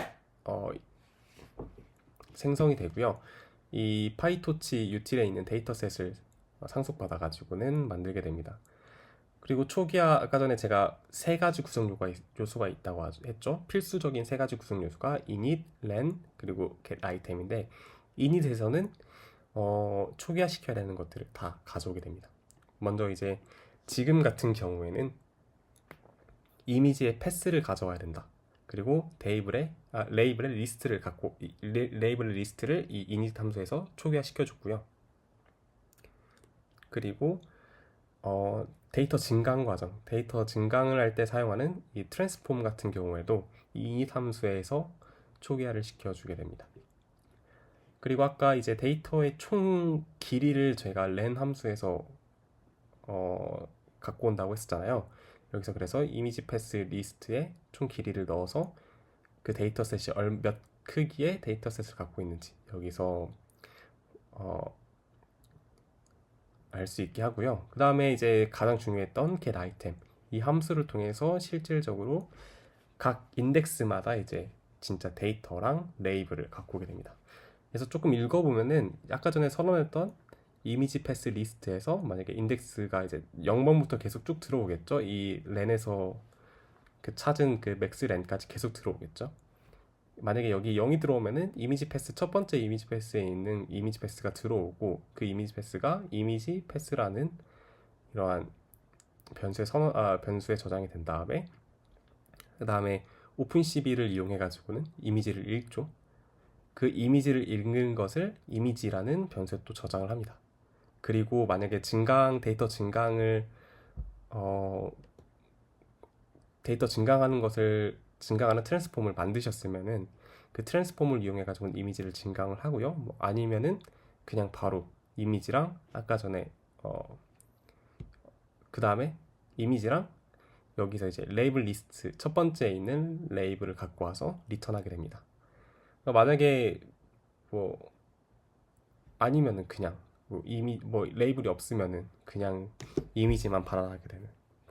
생성이 되고요. 이 파이토치 유틸에 있는 데이터셋을 상속받아 가지고는 만들게 됩니다. 그리고 초기화 아까 전에 제가 세 가지 구성 요소가 있다고 했죠. 필수적인 세 가지 구성 요소가 init, len, 그리고 get item인데 init에서는 초기화 시켜야 되는 것들을 다 가져오게 됩니다. 먼저 이제 지금 같은 경우에는 이미지의 패스를 가져와야 된다. 그리고 레이블의 리스트를 이 init 함수에서 초기화 시켜줬고요. 그리고 데이터 증강 과정, 데이터 증강을 할 때 사용하는 이 트랜스폼 같은 경우에도 이 init 함수에서 초기화를 시켜주게 됩니다. 그리고 아까 이제 데이터의 총 길이를 제가 len 함수에서 갖고 온다고 했었잖아요. 여기서 그래서 이미지 패스 리스트에 총 길이를 넣어서 그 데이터셋이 몇 크기의 데이터셋을 갖고 있는지 여기서 알 수 있게 하고요. 그 다음에 이제 가장 중요했던 get item 이 함수를 통해서 실질적으로 각 인덱스마다 이제 진짜 데이터랑 레이블을 갖고 오게 됩니다. 그래서 조금 읽어보면은 아까 전에 선언했던 이미지 패스 리스트에서 만약에 인덱스가 이제 0번부터 계속 쭉 들어오겠죠. 이 렌에서 그 찾은 그 맥스 렌까지 계속 들어오겠죠. 만약에 여기 0이 들어오면은 이미지 패스 첫 번째 이미지 패스에 있는 이미지 패스가 들어오고 그 이미지 패스가 이미지 패스라는 이러한 변수에 저장이 된 다음에 그 다음에 오픈CV를 이용해 가지고는 이미지를 읽죠. 그 이미지를 읽는 것을 이미지라는 변수에 또 저장을 합니다. 그리고 만약에 데이터 증강하는 트랜스폼을 만드셨으면은 그 트랜스폼을 이용해 가지고 이미지를 증강을 하고요. 아니면은 그냥 바로 이미지랑 아까 전에 그 다음에 이미지랑 여기서 이제 레이블 리스트 첫 번째에 있는 레이블을 갖고 와서 리턴하게 됩니다. 만약에 아니면은 그냥 레이블이 없으면은 그냥 이미지만 반환하게 되는.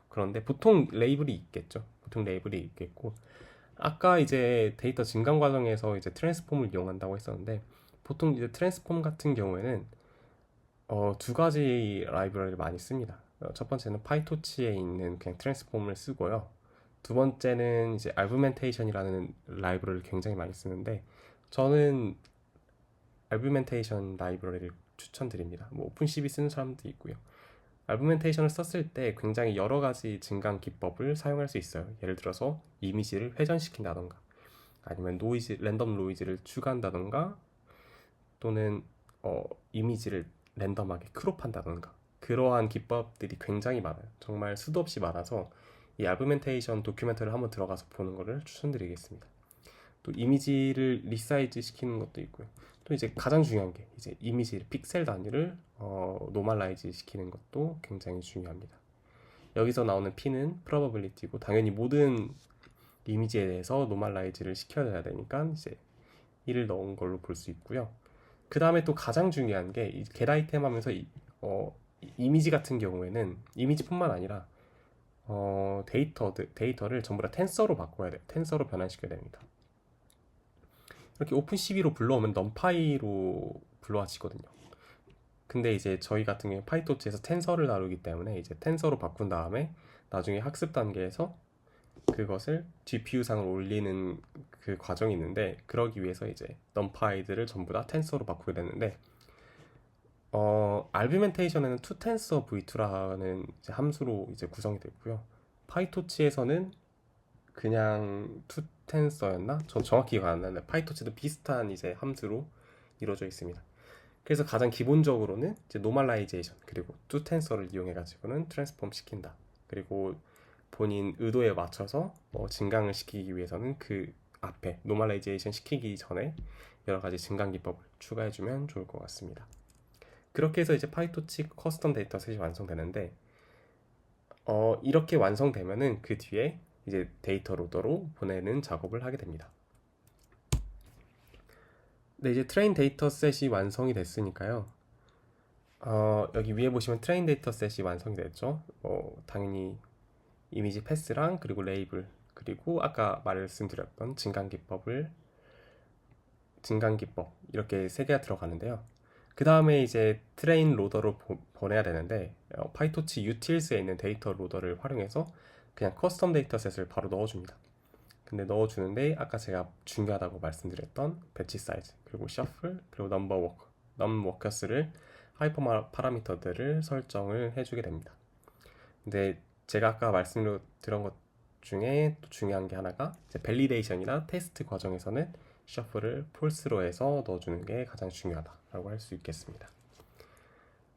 그런데 보통 레이블이 있겠고 아까 이제 데이터 증강 과정에서 이제 트랜스폼을 이용한다고 했었는데 보통 이제 트랜스폼 같은 경우에는 두 가지 라이브러리를 많이 씁니다. 첫 번째는 파이토치에 있는 그냥 트랜스폼을 쓰고요. 두 번째는 이제 argumentation이라는 라이브러리를 굉장히 많이 쓰는데 저는 argumentation 라이브러리를 추천드립니다. 오픈CV 쓰는 사람도 있고요. argumentation을 썼을 때 굉장히 여러 가지 증강 기법을 사용할 수 있어요. 예를 들어서 이미지를 회전시킨다던가 아니면 랜덤 노이즈를 추가한다던가 또는 이미지를 랜덤하게 크롭한다던가 그러한 기법들이 굉장히 많아요. 정말 수도 없이 많아서 이 argumentation 도큐멘터리를 한번 들어가서 보는 것을 추천드리겠습니다. 또 이미지를 리사이즈 시키는 것도 있고요. 또 이제 가장 중요한 게 이제 이미지 픽셀 단위를 노멀라이즈 시키는 것도 굉장히 중요합니다. 여기서 나오는 P는 probability고 당연히 모든 이미지에 대해서 노멀라이즈를 시켜야 되니까 이제 1을 넣은 걸로 볼 수 있고요. 그 다음에 또 가장 중요한 게 이 get item 하면서 이미지 같은 경우에는 이미지뿐만 아니라 데이터를 전부 다 텐서로 바꿔야 돼요. 텐서로 변환시켜야 됩니다. 이렇게 오픈CV로 불러오면 numpy로 불러와지거든요. 근데 이제 저희 같은 경우에 파이토치에서 텐서를 다루기 때문에 이제 텐서로 바꾼 다음에 나중에 학습 단계에서 그것을 GPU상으로 올리는 그 과정이 있는데, 그러기 위해서 이제 넘파이들을 전부 다 텐서로 바꾸게 됐는데, 알규멘테이션에는 toTensor v2라는 이제 함수로 이제 구성이 되고요. 파이토치에서는 그냥 toTensor였나? 전 정확히 기억 안 나는데 파이토치도 비슷한 이제 함수로 이루어져 있습니다. 그래서 가장 기본적으로는 이제 노멀라이제이션 그리고 toTensor를 이용해 가지고는 트랜스폼 시킨다. 그리고 본인 의도에 맞춰서 증강을 시키기 위해서는 그 앞에 노멀라이제이션 시키기 전에 여러 가지 증강 기법을 추가해주면 좋을 것 같습니다. 그렇게 해서 이제 파이토치 커스텀 데이터셋이 완성되는데, 이렇게 완성되면은 그 뒤에 이제 데이터 로더로 보내는 작업을 하게 됩니다. 네, 이제 트레인 데이터셋이 완성이 됐으니까요. 여기 위에 보시면 트레인 데이터셋이 완성이 됐죠. 당연히 이미지 패스랑 그리고 레이블 그리고 아까 말씀드렸던 증강 기법 이렇게 세 개가 들어가는데요. 그 다음에 이제 트레인 로더로 보내야 되는데, 파이토치 유틸스에 있는 데이터 로더를 활용해서 그냥 커스텀 데이터셋을 바로 넣어줍니다. 근데 넣어주는데 아까 제가 중요하다고 말씀드렸던 배치 사이즈 그리고 셔플 그리고 넘워커스를 하이퍼 파라미터들을 설정을 해주게 됩니다. 근데 제가 아까 말씀드린 것 중에 또 중요한 게 하나가 이제 밸리데이션이나 테스트 과정에서는 셔플을 폴스로 해서 넣어주는 게 가장 중요하다라고 할 수 있겠습니다.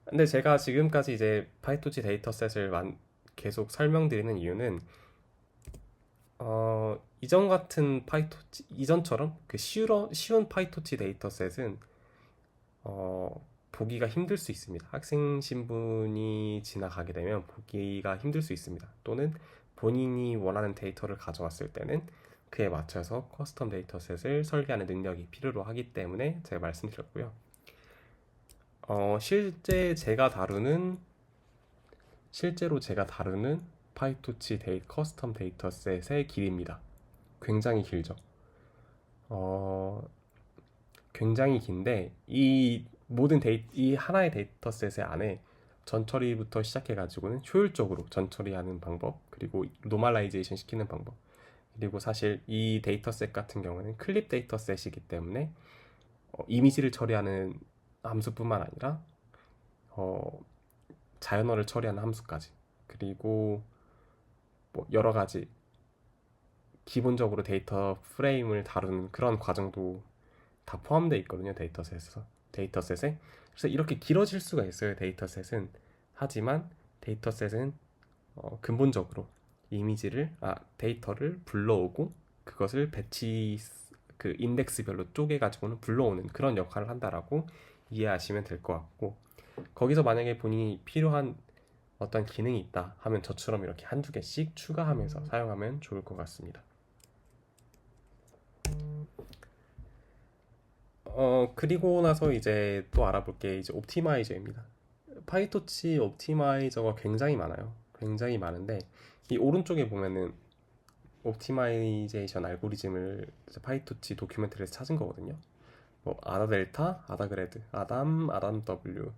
근데 제가 지금까지 이제 파이토치 데이터셋을 계속 설명드리는 이유는 이전 같은 파이토치 이전처럼 그 쉬운 파이토치 데이터셋은 보기가 힘들 수 있습니다. 학생 신분이 지나가게 되면 보기가 힘들 수 있습니다. 또는 본인이 원하는 데이터를 가져왔을 때는 그에 맞춰서 커스텀 데이터셋을 설계하는 능력이 필요로 하기 때문에 제가 말씀드렸고요. 실제로 제가 다루는 파이토치 커스텀 데이터셋의 길이입니다. 굉장히 길죠. 굉장히 긴데 이 하나의 데이터셋의 안에 전처리부터 시작해가지고는 효율적으로 전처리하는 방법, 그리고 노멀라이제이션 시키는 방법, 그리고 사실 이 데이터셋 같은 경우는 클립 데이터셋이기 때문에 이미지를 처리하는 함수뿐만 아니라 자연어를 처리하는 함수까지, 그리고 뭐 여러 가지 기본적으로 데이터 프레임을 다루는 그런 과정도 다 포함되어 있거든요, 데이터셋에. 그래서 이렇게 길어질 수가 있어요, 데이터셋은. 하지만 데이터셋은 근본적으로 데이터를 불러오고 그것을 그 인덱스별로 쪼개가지고는 불러오는 그런 역할을 한다라고 이해하시면 될 것 같고, 거기서 만약에 본인이 필요한 어떤 기능이 있다 하면 저처럼 이렇게 한두 개씩 추가하면서 사용하면 좋을 것 같습니다. 그리고 나서 이제 또 알아볼 게 이제 옵티마이저입니다. 파이토치 옵티마이저가 굉장히 많아요. 굉장히 많은데 이 오른쪽에 보면은 옵티마이제이션 알고리즘을 파이토치 도큐멘터리에서 찾은 거거든요. 뭐 아다 델타, 아다 그레드, 아담 W,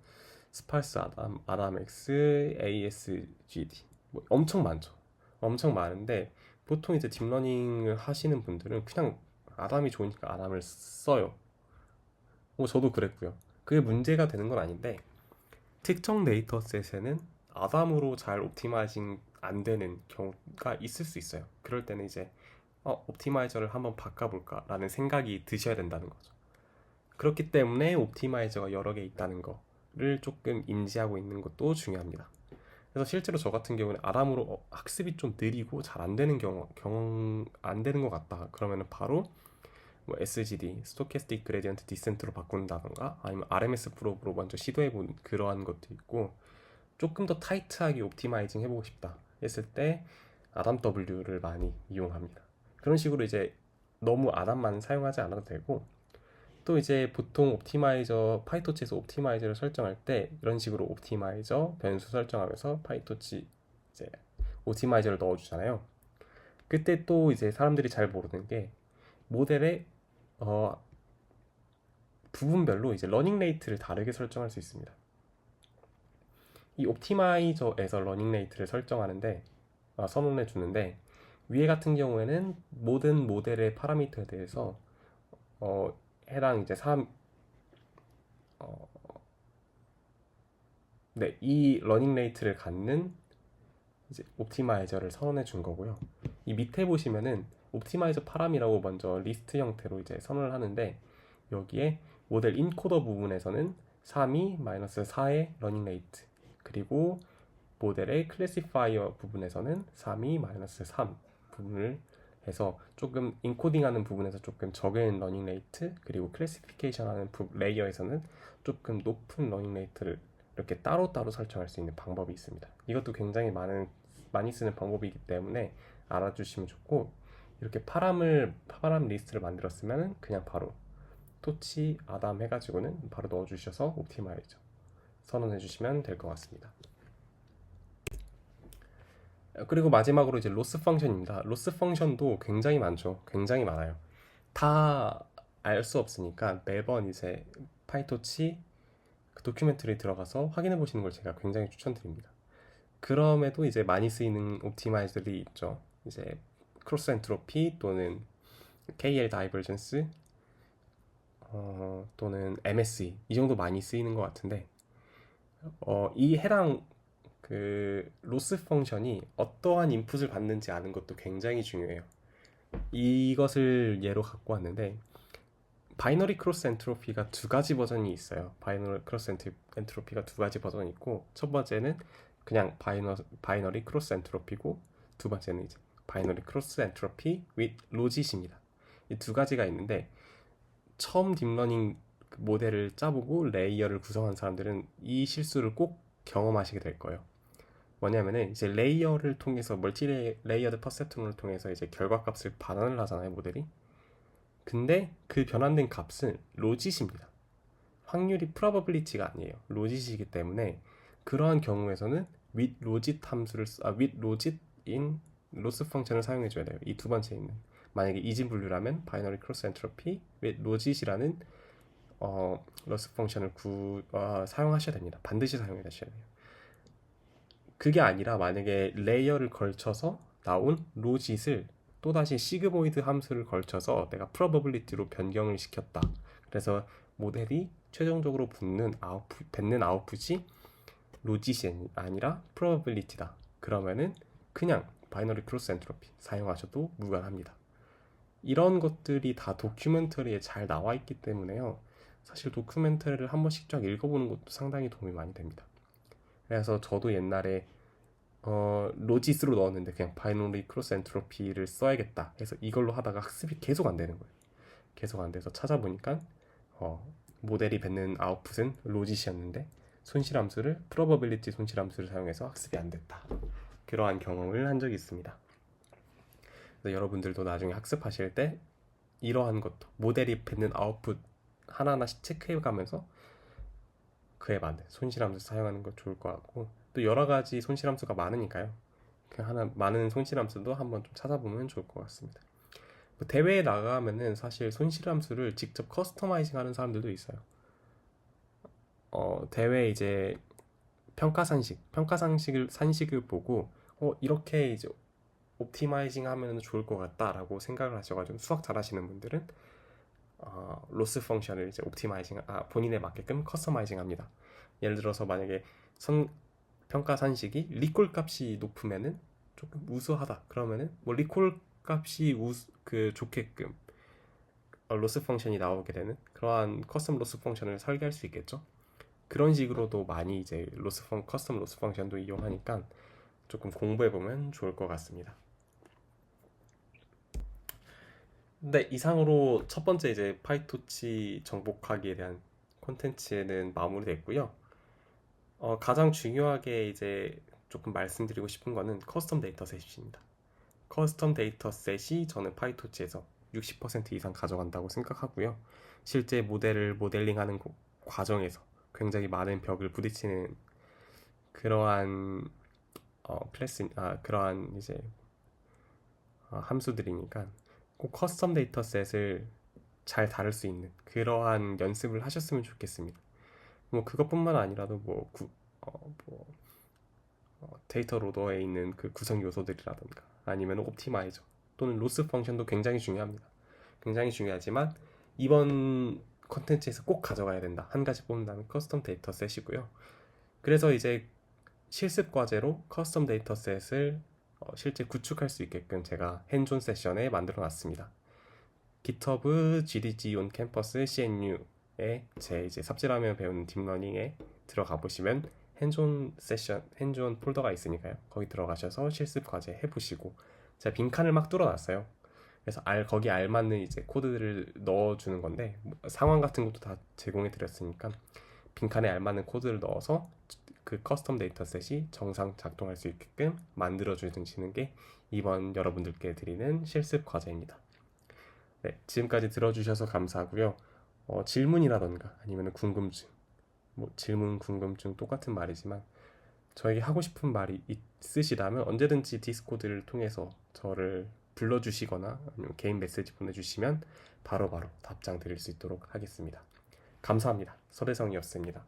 스팔스 아담 X, ASGD 뭐 엄청 많죠. 엄청 많은데 보통 이제 딥러닝을 하시는 분들은 그냥 아담이 좋으니까 아담을 써요. 뭐 저도 그랬고요. 그게 문제가 되는 건 아닌데, 특정 데이터셋에는 아담으로 잘 옵티마이징 안 되는 경우가 있을 수 있어요. 그럴 때는 이제 옵티마이저를 한번 바꿔볼까 라는 생각이 드셔야 된다는 거죠. 그렇기 때문에 옵티마이저가 여러 개 있다는 거를 조금 인지하고 있는 것도 중요합니다. 그래서 실제로 저 같은 경우는 아담으로 학습이 좀 느리고 잘 안 되는 안 되는 것 같다 그러면은 바로 뭐 SGD, 스토캐스틱 그레디언트 디센트로 바꾼다던가 아니면 RMS 프로브로 먼저 시도해본 그러한 것도 있고, 조금 더 타이트하게 옵티마이징 해보고 싶다 했을 때 아담 W를 많이 이용합니다. 그런 식으로 이제 너무 아담만 사용하지 않아도 되고, 또 이제 보통 파이토치에서 옵티마이저를 설정할 때 이런 식으로 옵티마이저 변수 설정하면서 파이토치 이제 옵티마이저를 넣어주잖아요. 그때 또 이제 사람들이 잘 모르는 게 모델의 부분별로 이제 러닝 레이트를 다르게 설정할 수 있습니다. 이 옵티마이저에서 러닝 레이트를 설정하는데 선언해 주는데 위에 같은 경우에는 모든 모델의 파라미터에 대해서 해당 이제 어, 네, 이 러닝 레이트를 갖는 이제 옵티마이저를 선언해 준 거고요. 이 밑에 보시면은 옵티마이저 파람이라고 먼저 리스트 형태로 이제 선언을 하는데 여기에 모델 인코더 부분에서는 3이-4의 러닝 레이트 그리고 모델의 클래시파이어 부분에서는 3이-3 부분을 해서 조금 인코딩하는 부분에서 조금 적은 러닝 레이트 그리고 클래시피케이션 하는 레이어에서는 조금 높은 러닝 레이트를 이렇게 따로따로 설정할 수 있는 방법이 있습니다. 이것도 굉장히 많이 쓰는 방법이기 때문에 알아주시면 좋고 이렇게 파람 리스트를 만들었으면 그냥 바로 토치 아담 해가지고는 바로 넣어주셔서 옵티마이저 선언해 주시면 될 것 같습니다. 그리고 마지막으로 이제 로스 펑션입니다. 로스 펑션도 굉장히 많죠. 굉장히 많아요. 다 알 수 없으니까 매번 이제 파이토치 그 도큐멘터리 들어가서 확인해 보시는 걸 제가 굉장히 추천드립니다. 그럼에도 이제 많이 쓰이는 옵티마이저들이 있죠. 이제 크로스 엔트로피 또는 KL 다이버전스 또는 MSE 이 정도 많이 쓰이는 것 같은데 이 해당 그 로스 펑션이 어떠한 인풋을 받는지 아는 것도 굉장히 중요해요. 이것을 예로 갖고 왔는데 바이너리 크로스 엔트로피가 두 가지 버전이 있어요. 바이너리 크로스 엔트로피가 두 가지 버전이 있고 첫 번째는 그냥 바이너리 크로스 엔트로피고 두 번째는 이제 바이너리 크로스 엔트로피 with 로짓입니다. 이 두 가지가 있는데 처음 딥러닝 모델을 짜보고 레이어를 구성한 사람들은 이 실수를 꼭 경험하시게 될 거예요. 뭐냐면은 이제 레이어를 통해서 멀티 레이어드 퍼셉트론을 통해서 이제 결과값을 반환을 하잖아요, 모델이. 근데 그 변환된 값은 로짓입니다. 확률이 probability가 아니에요. 로짓이기 때문에 그러한 경우에서는 with logit 함수를 with logit in loss 펑션을 사용해 줘야 돼요. 이 두 번째 있는 만약에 이진 분류라면 바이너리 크로스 엔트로피 with logit이라는 loss 펑션을 사용하셔야 됩니다. 반드시 사용하셔야 돼요. 그게 아니라 만약에 레이어를 걸쳐서 나온 로짓을 또다시 시그모이드 함수를 걸쳐서 내가 probability로 변경을 시켰다. 그래서 모델이 최종적으로 뱉는 아웃풋이 로짓이 아니라 probability다. 그러면은 그냥 바이너리 크로스 엔트로피 사용하셔도 무관합니다. 이런 것들이 다 도큐멘터리에 잘 나와 있기 때문에요. 사실 도큐멘터리를 한 번씩 쫙 읽어보는 것도 상당히 도움이 많이 됩니다. 그래서 저도 옛날에 로짓으로 넣었는데 그냥 바이너리 크로스 엔트로피를 써야겠다 해서 이걸로 하다가 학습이 계속 안 되는 거예요. 계속 안 돼서 찾아보니까 모델이 뱉는 아웃풋은 로짓이었는데 손실함수를 프로버빌리티 손실함수를 사용해서 학습이 안 됐다. 그러한 경험을 한 적이 있습니다. 그래서 여러분들도 나중에 학습하실 때 이러한 것도 모델이 뱉는 아웃풋 하나하나씩 체크해 가면서 그에 맞는 손실함수 사용하는 거 좋을 것 같고 또 여러 가지 손실함수가 많으니까요. 그 하나 많은 손실함수도 한번 좀 찾아보면 좋을 것 같습니다. 뭐 대회에 나가면은 사실 손실함수를 직접 커스터마이징 하는 사람들도 있어요. 대회 이제 산식을 보고 이렇게 이제 옵티마이징 하면 좋을 것 같다라고 생각을 하셔가지고 수학 잘하시는 분들은 로스 펑션을 이제 본인에 맞게끔 커스터마이징 합니다. 예를 들어서 만약에 평가 산식이 리콜 값이 높으면은 조금 우수하다. 그러면은 뭐 리콜 값이 좋게끔 로스 펑션이 나오게 되는 그러한 커스텀 로스 펑션을 설계할 수 있겠죠. 그런 식으로도 많이 이제 커스텀 로스 펑션도 이용하니까 조금 공부해보면 좋을 것 같습니다. 네, 이상으로 첫 번째 이제 파이토치 정복하기에 대한 콘텐츠는 마무리됐고요. 가장 중요하게 이제 조금 말씀드리고 싶은 거는 커스텀 데이터셋입니다. 커스텀 데이터셋이 저는 파이토치에서 60% 이상 가져간다고 생각하고요. 실제 모델을 모델링하는 과정에서 굉장히 많은 벽을 부딪히는 그러한 그러한 이제 함수들이니까 꼭 커스텀 데이터셋을 잘 다룰 수 있는 그러한 연습을 하셨으면 좋겠습니다. 뭐 그것뿐만 아니라도 데이터 로더에 있는 그 구성 요소들이라던가 아니면 옵티마이저 또는 로스 펑션도 굉장히 중요합니다. 굉장히 중요하지만 이번 컨텐츠에서 꼭 가져가야 된다. 한 가지 뽑는다면 커스텀 데이터셋이고요. 그래서 이제 실습 과제로 커스텀 데이터셋을 실제 구축할 수 있게끔 제가 핸즈온 세션에 만들어 놨습니다. GitHub GDG on 캠퍼스 CNU에 제 이제 삽질하며 배우는 딥러닝에 들어가 보시면 핸즈온 세션, 핸즈온 폴더가 있으니까요. 거기 들어가셔서 실습 과제 해보시고 제가 빈칸을 막 뚫어놨어요. 그래서 거기 알맞는 이제 코드들을 넣어주는 건데 상황 같은 것도 다 제공해 드렸으니까 빈칸에 알맞는 코드를 넣어서 그 커스텀 데이터셋이 정상 작동할 수 있게끔 만들어 주시는 게 이번 여러분들께 드리는 실습 과제입니다. 네, 지금까지 들어주셔서 감사하고요. 질문이라던가 아니면 궁금증, 뭐 질문, 궁금증 똑같은 말이지만 저에게 하고 싶은 말이 있으시다면 언제든지 디스코드를 통해서 저를 불러주시거나 아니면 개인 메시지 보내주시면 바로바로 답장 드릴 수 있도록 하겠습니다. 감사합니다. 서대성이었습니다.